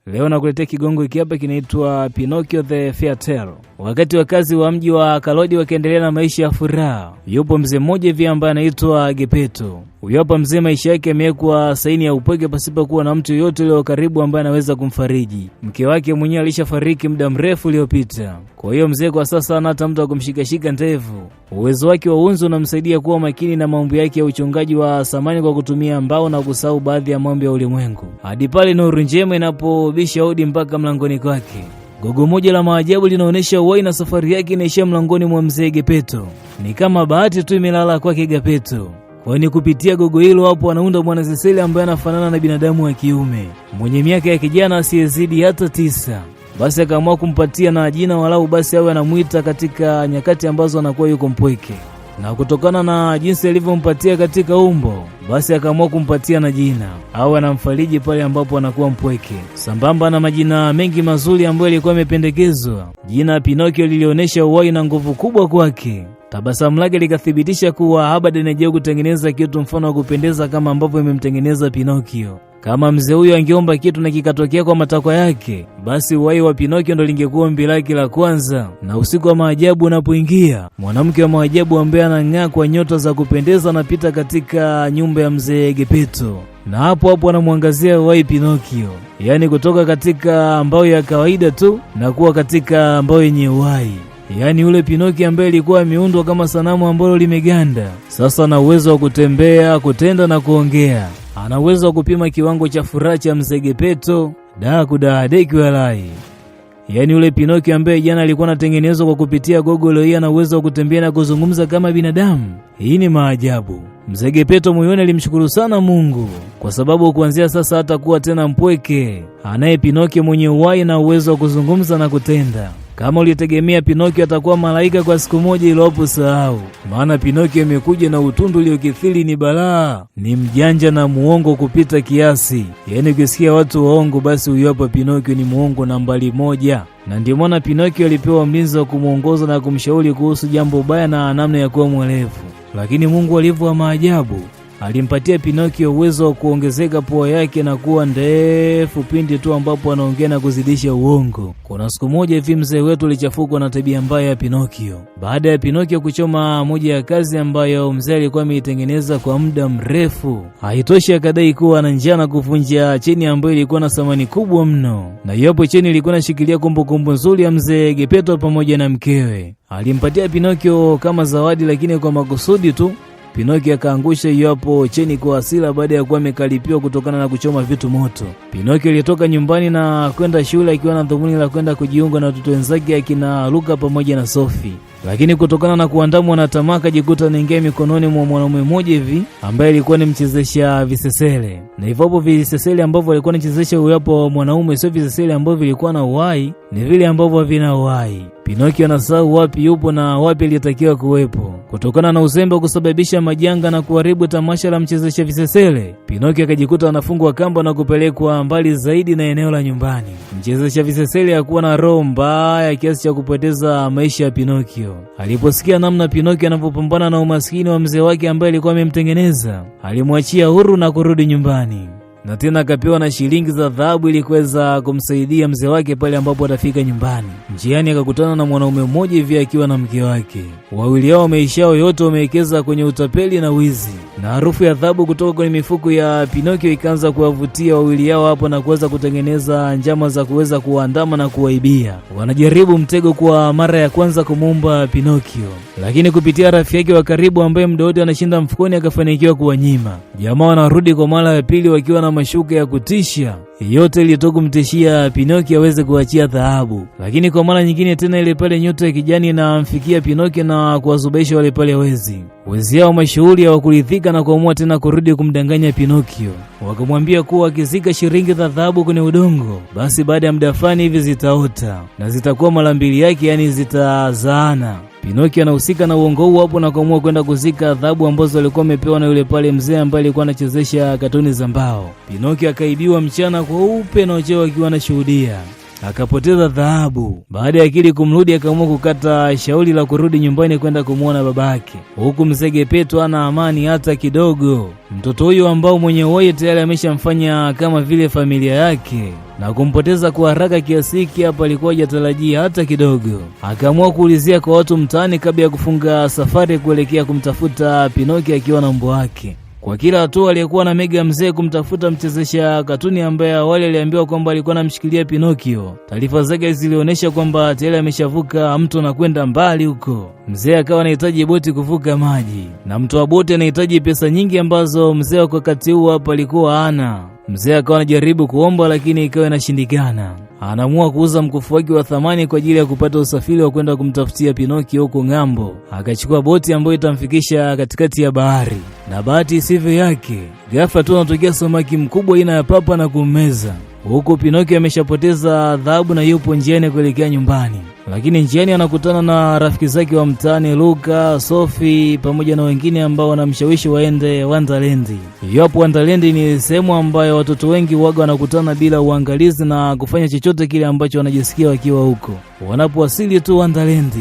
Leo nakuletea kigongo hiki hapa kinaitwa Pinocchio the Fairy Tale. Wakati wakazi wa mji wa Kalodi wakiendelea na maisha ya furaha, yupo mzee mmoja hivi ambaye anaitwa Geppetto. Huyo hapa mzee maisha yake yamewekwa saini ya upweke pasipo kuwa na mtu yote yule karibu ambaye anaweza kumfariji. Mke wake mwenyewe alishafariki muda mrefu uliopita. Kwa hiyo mzee kwa sasa hana hata mtu wa kumshikashika ndevu. Uwezo wake wa unzi unamsaidia kuwa makini na mambo yake ya uchongaji wa samani kwa kutumia mbao na kusahau baadhi ya mambo ya ulimwengu. Hadi pale nuru njema inapobisha hodi mpaka mlangoni kwake. Gogo moja la maajabu linaonesha uhai na safari yake inaishia mlangoni mwa mzee Geppetto. Ni kama bahati tu imelala kwake Geppetto. Kwani kupitia gogo hilo hapo anaunda Bwana Siseli ambaye anafanana na binadamu wa kiume mwenye miaka ya kijana asiyezidi hata 9. Basi akaamua kumpatia na jina walau basi awe anamuita katika nyakati ambazo anakuwa yuko mpweke. Na kutokana na jinsi alivyompatia katika umbo, basi akaamua kumpatia na jina awe anamfariji pale ambapo anakuwa mpweke. Sambamba na majina mengi mazuri ambayo yalikuwa yamependekezwa, jina Pinocchio lilionyesha uhai na nguvu kubwa kwake. Tabasamu lake likathibitisha kuwa Habad anajua kutengeneza kitu mfano wa kupendeza kama ambavyo imemtengeneza Pinocchio. Kama mzee huyo angeomba kitu na kikatokea kwa matakwa yake, basi uhai wa Pinocchio ndo lingekuwa ombi lake la kwanza. Na usiku wa maajabu unapoingia, mwanamke wa maajabu ambaye anang'aa kwa nyota za kupendeza anapita katika nyumba ya mzee Geppetto. Na hapo hapo anamwangazia uhai Pinocchio, yaani kutoka katika mbao ya kawaida tu na kuwa katika mbao yenye uhai. Yaani ule Pinocchio ambaye alikuwa ameundwa kama sanamu ambalo limeganda, sasa ana uwezo wa kutembea, kutenda na kuongea. Ana uwezo wa kupima kiwango cha furaha cha mzee Geppetto, kudadeki walai. Yaani ule Pinocchio ambaye jana alikuwa anatengenezwa kwa kupitia gogo, leo ana uwezo wa kutembea na kuzungumza kama binadamu. Hii ni maajabu. Mzee Geppetto moyoni alimshukuru sana Mungu kwa sababu kuanzia sasa hatakuwa tena mpweke, anaye Pinocchio mwenye uhai na uwezo wa kuzungumza na kutenda. Kama ulitegemea Pinocchio atakuwa malaika kwa siku moja, ilopo sahau. Maana Pinocchio amekuja na utundu uliokithiri ni balaa. Ni mjanja na muongo kupita kiasi. Yaani ukisikia watu waongo basi huyo hapa Pinocchio ni muongo nambari 1. Na ndio maana Pinocchio alipewa mlinzi wa kumuongoza na kumshauri kuhusu jambo baya na namna ya kuwa mwerevu. Lakini Mungu alivyo wa maajabu, alimpatia Pinocchio uwezo wa kuongezeka pua yake na kuwa ndefu pindi tu ambapo anaongea na kuzidisha uongo. Kuna siku moja hivi mzee wetu alichafukwa na tabia mbaya ya Pinocchio. Baada ya Pinocchio kuchoma moja ya kazi ambayo mzee alikuwa ameitengeneza kwa muda mrefu, haitoshi akadai kuwa ana njaa na kuvunja cheni ambayo ilikuwa na thamani kubwa mno. Na hapo cheni ilikuwa inashikilia kumbukumbu nzuri ya mzee Geppetto pamoja na mkewe. Alimpatia Pinocchio kama zawadi, lakini kwa makusudi tu. Pinocchio akaangusha hiyo hapo cheni kwa hasira baada ya kuwa amekalipiwa kutokana na kuchoma vitu moto. Pinocchio alitoka nyumbani na kwenda shule akiwa na dhumuni la kwenda kujiunga na watoto wenzake akina Luka pamoja na Sophie. Lakini kutokana na kuandamwa na tamaa akajikuta anaingia mikononi mwa mwanaume mmoja hivi ambaye alikuwa ni mchezesha visesele. Na hivyo hapo visesele ambavyo alikuwa anachezesha huyo hapo mwanaume sio visesele ambavyo vilikuwa na uhai, ni vile ambavyo havina uhai. Pinocchio anasahau wapi yupo na wapi alitakiwa kuwepo. Kutokana na uzembe kusababisha majanga na kuharibu tamasha la mchezesha visesele, Pinocchio akajikuta anafungwa kamba na kupelekwa mbali zaidi na eneo la nyumbani. Mchezesha visesele hakuwa na roho mbaya kiasi cha kupoteza maisha ya Pinocchio. Aliposikia namna Pinocchio anavyopambana na umaskini wa mzee wake ambaye alikuwa amemtengeneza, alimwachia huru na kurudi nyumbani. Na tena akapewa na shilingi za dhahabu ili kuweza kumsaidia mzee wake pale ambapo atafika nyumbani. Njiani akakutana na mwanaume mmoja hivi akiwa na mke wake. Wawili hao maisha yao yote wamewekeza kwenye utapeli na wizi. Na harufu ya dhahabu kutoka kwenye mifuko ya Pinocchio ikaanza kuwavutia wawili hao hapo na kuweza kutengeneza njama za kuweza kuandama na kuwaibia. Wanajaribu mtego kwa mara ya kwanza kumuumba Pinocchio, lakini kupitia rafiki yake wa karibu ambaye muda wote anashinda mfukoni akafanikiwa kuwanyima. Jamaa wanarudi kwa mara ya pili wakiwa na mashuka ya kutisha. Yote ilitoka kumtishia Pinocchio aweze kuachia dhahabu. Lakini kwa mara nyingine tena ile pale nyota ya kijani inamfikia Pinocchio na kuwazubaisha wale pale wezi. Wezi hao mashuhuri hawakuridhika na kuamua tena kurudi kumdanganya Pinocchio. Wakamwambia kuwa akizika shilingi za dhahabu kwenye udongo, basi baada ya muda fulani hivi zitaota na zitakuwa mara mbili yake, yani zitazaana. Pinocchio anahusika na uongo huo hapo na kuamua kwenda kuzika dhahabu ambazo alikuwa amepewa na yule pale mzee ambaye alikuwa anachezesha katoni za mbao. Pinocchio akaibiwa mchana kweupe na wacheo akiwa anashuhudia. Akapoteza dhahabu. Baada ya akili kumrudi akaamua kukata shauri la kurudi nyumbani kwenda kumuona babake. Huku mzee Geppetto hana amani hata kidogo. Mtoto huyo ambao mwenye woye tayari ameshamfanya kama vile familia yake, na kumpoteza kwa haraka kiasi hiki hapa alikuwa hajatarajia hata kidogo. Akaamua kuulizia kwa watu mtaani kabla ya kufunga safari kuelekea kumtafuta Pinocchio akiwa na mbwa wake. Kwa kila hatua aliyekuwa na mega mzee kumtafuta mchezesha katuni ambaye awali aliambiwa kwamba alikuwa anamshikilia Pinocchio. Taarifa zake zilionyesha kwamba tayari ameshavuka mto na kwenda mbali huko. Mzee akawa anahitaji boti kuvuka maji, na mtu wa boti anahitaji pesa nyingi ambazo mzee kwa wakati huo hapa alikuwa hana. Mzee akawa anajaribu kuomba lakini ikawa inashindikana. Anaamua kuuza mkufu wake wa thamani kwa ajili ya kupata usafiri wa kwenda kumtafutia Pinocchio huko ng'ambo. Akachukua boti ambayo itamfikisha katikati ya bahari, na bahati isivyo yake, ghafla tu anatokea samaki mkubwa aina ya papa na kummeza. Huku Pinocchio ameshapoteza dhahabu na yupo njiani kuelekea nyumbani. Lakini njiani anakutana na rafiki zake wa mtaani Luka, Sophie pamoja na wengine ambao wanamshawishi waende Wonderland. Yapo Wonderland ni sehemu ambayo watoto wengi waga wanakutana bila uangalizi na kufanya chochote kile ambacho wanajisikia wakiwa huko. Wanapowasili tu Wonderland,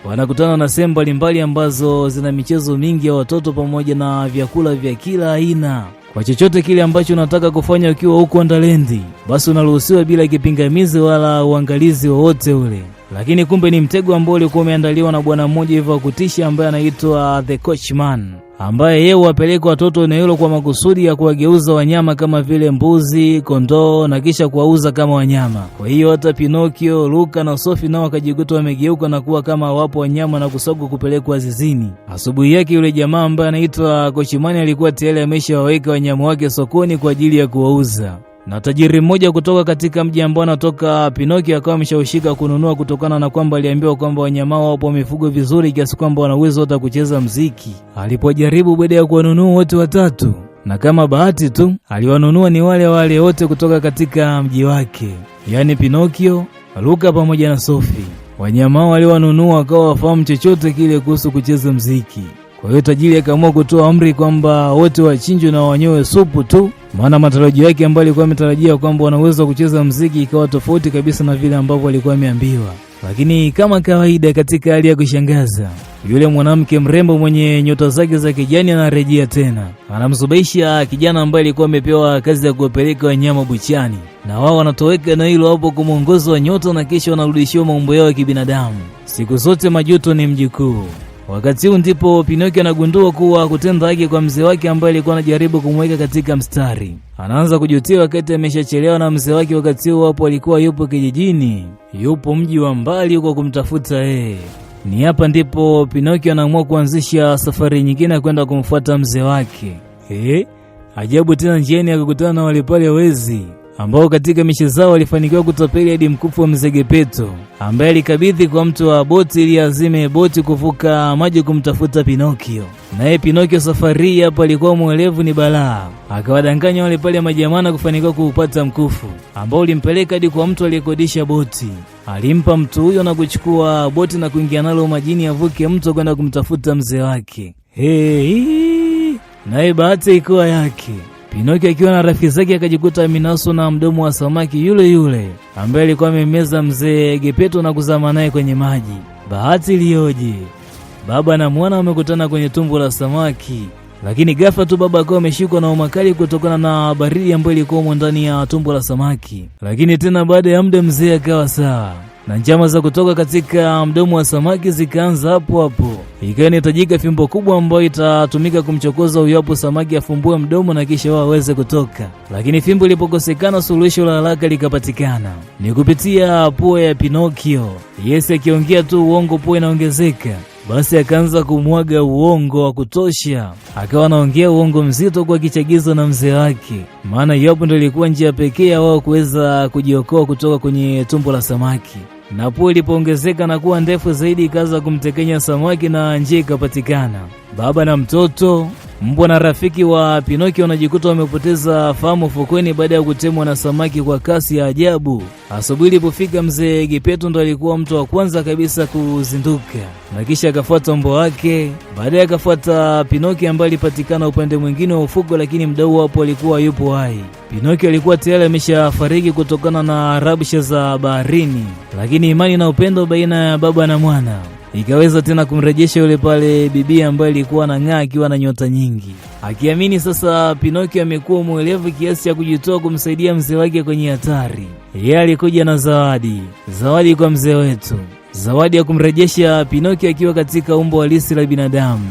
wanakutana na sehemu mbalimbali ambazo zina michezo mingi ya watoto pamoja na vyakula vya kila aina. Kwa chochote kile ambacho unataka kufanya ukiwa huko Wonderland, basi unaruhusiwa bila kipingamizi wala uangalizi wowote ule. Lakini kumbe ni mtego ambao ulikuwa umeandaliwa na bwana mmoja hivyo kutisha ambaye anaitwa The Coachman, ambaye yeye huwapeleka watoto eneo hilo kwa makusudi ya kuwageuza wanyama kama vile mbuzi, kondoo na kisha kuwauza kama wanyama. Kwa hiyo hata Pinocchio, Luka na Sophie nao wakajikuta wamegeuka na kuwa kama wapo wanyama na kusogwa kupelekwa zizini. Asubuhi yake yule jamaa ambaye anaitwa Coachman alikuwa tayari ameshawaweka wanyama wake sokoni kwa ajili ya kuwauza. Na tajiri mmoja kutoka katika mji ambao anatoka Pinocchio akawa ameshawishika kununua kutokana na kwamba aliambiwa kwamba wanyama wapo wamefugwa vizuri kiasi kwamba wana uwezo hata kucheza mziki. Alipojaribu baada ya kuwanunua wote watatu, na kama bahati tu aliwanunua ni wale wote kutoka katika mji wake, yaani Pinocchio, Luka pamoja na Sophie. Wanyama waliwanunua wakawa wafahamu chochote kile kuhusu kucheza mziki. Kwa hiyo tajiri akaamua kutoa amri kwamba wote wachinjwe na wanyowe supu tu, maana matarajio yake ambayo alikuwa ametarajia kwamba wanaweza kucheza mziki ikawa tofauti kabisa na vile ambavyo alikuwa ameambiwa. Lakini kama kawaida, katika hali ya kushangaza, yule mwanamke mrembo mwenye nyota zake za kijani anarejea tena. Anamsubaisha kijana ambaye alikuwa amepewa kazi ya kuwapeleka wanyama buchani, na wao wanatoweka na hilo hapo kumwongoza wa nyota, na kisha wanarudishiwa maumbo yao ya kibinadamu. Siku zote majuto ni mjukuu. Wakati huu ndipo Pinocchio anagundua kuwa kutenda haki kwa mzee wake ambaye alikuwa anajaribu kumweka katika mstari. Anaanza kujutia wakati ameshachelewa na mzee wake wakati huo hapo alikuwa yupo kijijini, yupo mji wa mbali huko kumtafuta yeye. Ni hapa ndipo Pinocchio anaamua kuanzisha safari nyingine kwenda kumfuata mzee wake. Ajabu tena, njiani akakutana na wale pale wezi ambao katika mishe zao walifanikiwa kutapeli hadi mkufu wa mzee Geppetto ambaye alikabidhi kwa mtu wa boti ili azime boti kuvuka maji kumtafuta Pinocchio. Naye Pinocchio safari hapa alikuwa mwelevu ni balaa, akawadanganya wale pale majamana kufanikiwa kuupata mkufu ambao ulimpeleka hadi kwa mtu aliyekodisha boti. Alimpa mtu huyo na kuchukua boti na kuingia nalo majini avuke mto kwenda kumtafuta mzee wake. Naye bahati ikuwa yake. Pinocchio akiwa na rafiki zake akajikuta amenaswa na mdomo wa samaki yule yule ambaye alikuwa amemeza mzee Geppetto na kuzama naye kwenye maji. Bahati iliyoje! Baba na mwana wamekutana kwenye tumbo la samaki, lakini ghafla tu baba akawa ameshikwa na homa kali kutokana na baridi ambayo ilikuwa ndani ya tumbo la samaki. Lakini tena baada ya muda mzee akawa sawa, na njama za kutoka katika mdomo wa samaki zikaanza hapo hapo. Ikawa inahitajika fimbo kubwa ambayo itatumika kumchokoza huyo hapo samaki afumbue mdomo na kisha wao waweze kutoka. Lakini fimbo ilipokosekana, suluhisho la haraka likapatikana, ni kupitia pua ya Pinocchio. Yesi akiongea tu uongo pua inaongezeka. Basi akaanza kumwaga uongo wa kutosha, akawa anaongea uongo mzito kwa kichagizo na mzee wake, maana hapo ndio ilikuwa njia pekee ya wao kuweza kujiokoa kutoka kwenye tumbo la samaki. Na pua ilipoongezeka na kuwa ndefu zaidi, ikaanza kumtekenya samaki na njia ikapatikana. Baba na mtoto, mbwa na rafiki wa Pinocchio wanajikuta wamepoteza fahamu fukweni baada ya kutemwa na samaki kwa kasi ya ajabu. Asubuhi ilipofika, mzee Geppetto ndo alikuwa mtu wa kwanza kabisa kuzinduka, na kisha akafuata mbwa wake. Baadaye akafuata Pinocchio ambaye alipatikana upande mwingine wa ufukwe, lakini mdau hapo alikuwa yupo hai. Pinocchio alikuwa tayari ameshafariki kutokana na rabsha za baharini, lakini imani na upendo baina ya baba na mwana ikaweza tena kumrejesha yule pale bibi ambaye alikuwa anang'aa akiwa na nyota nyingi, akiamini sasa Pinocchio amekuwa mwelevu kiasi cha kujitoa kumsaidia mzee wake kwenye hatari. Yeye alikuja na zawadi kwa mzee wetu, zawadi ya kumrejesha Pinocchio akiwa katika umbo halisi la binadamu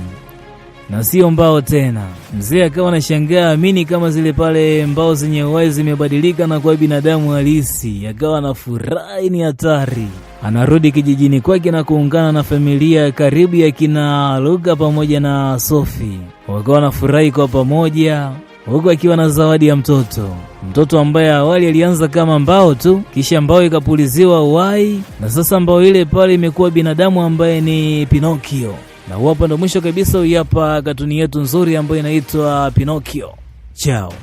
na sio mbao tena. Mzee akawa anashangaa amini kama zile pale mbao zenye uhai zimebadilika na kuwa binadamu halisi, akawa anafurahi ni hatari. Anarudi kijijini kwake na kuungana na familia karibu ya kina Luka pamoja na Sophie. Wakawa wanafurahi kwa pamoja huku akiwa na zawadi ya mtoto ambaye awali alianza kama mbao tu, kisha mbao ikapuliziwa uhai na sasa mbao ile pale imekuwa binadamu ambaye ni Pinocchio. Na hapa ndo mwisho kabisa hapa katuni yetu nzuri ambayo inaitwa Pinocchio. Ciao.